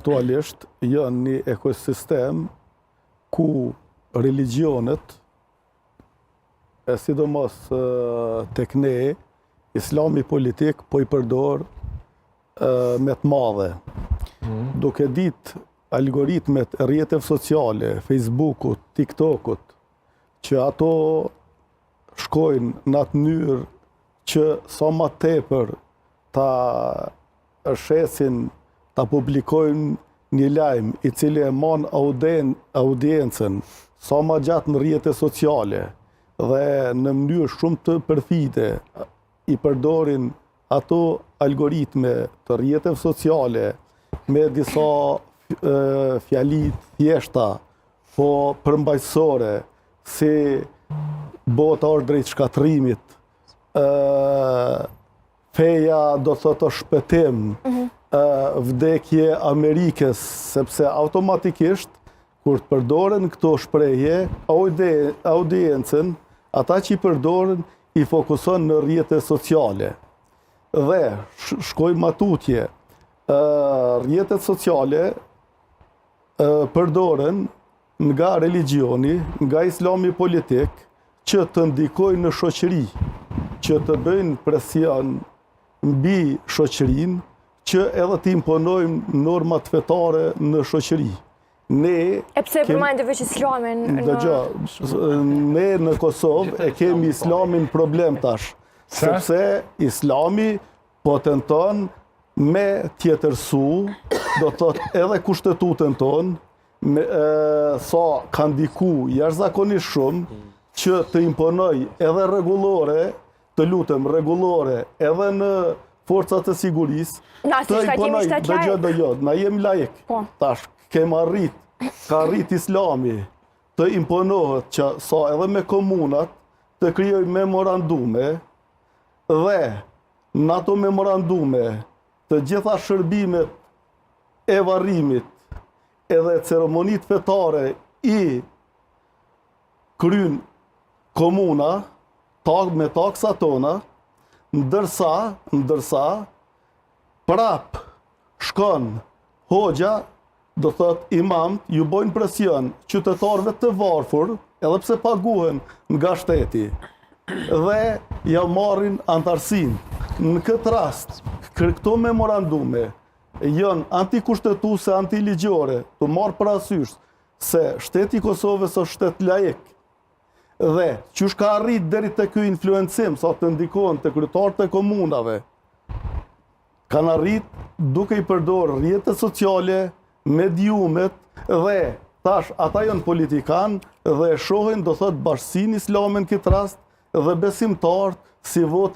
Aktualisht janë një ekosistem ku religionet, e sidomos tek ne, islami politik po i përdor me të madhe. Duke ditë algoritmet e rrjeteve sociale, Facebookut, TikTokut, që ato shkojnë në atë mënyrë që sa më tepër ta shesin, ta publikojnë një lajm i cili e mon audiencën sa më gjatë në rrjete sociale dhe në mënyrë shumë të perfide i përdorin ato algoritme të rrjeteve sociale me disa fjali thjeshta, po përmbajtësore, si bota është drejt shkatrimit, feja do të thotë shpëtim, vdekje Amerikës, sepse automatikisht, kur të përdoren këto shprehje, audiencën, ata që i përdoren, i fokuson në rrjete sociale. Dhe, shkoj matutje, rrjetet sociale përdoren nga religioni, nga islami politik, që të ndikojnë në shoqëri, që të bëjnë presion mbi shoqërinë, që edhe të imponojmë normat fetare në shoqëri. E pse përmajnë veç islamin? Ne në Kosovë e kemi islamin problem tash, sepse islami po tenton me tjetërsu, do të thotë edhe kushtetutën tonë, sa ka ndiku jashtëzakonisht shumë, që të imponoj edhe rregullore, të lutem rregullore, edhe në forcat e sigurisë, të imponoj, na jemi laik, tash ka arrit islami, të imponohet që sa edhe me komunat, të krijoj memorandume, dhe në ato memorandume, të gjitha shërbimet e varrimit, edhe ceremonit fetare i kryen komuna, me taksa tona, ndërsa prap shkon hoxha, do thot imam, ju bojnë presion qytetarëve të varfër, edhe pse paguhen nga shteti, dhe ja marrin antarësinë. Në këtë rast, këto memorandume janë antikushtetuese, antiligjore, të marrë parasysh se shteti i Kosovës është shtet laik, dhe qysh ka arrit deri te ky influencim, sa të ndikohen te kryetarët e komunave, kanë arrit duke i përdorur rrjetet sociale, mediumet, dhe tash ata janë politikan dhe shohin, do thot, bashkësinë islame në këtë rast dhe besimtarët si vota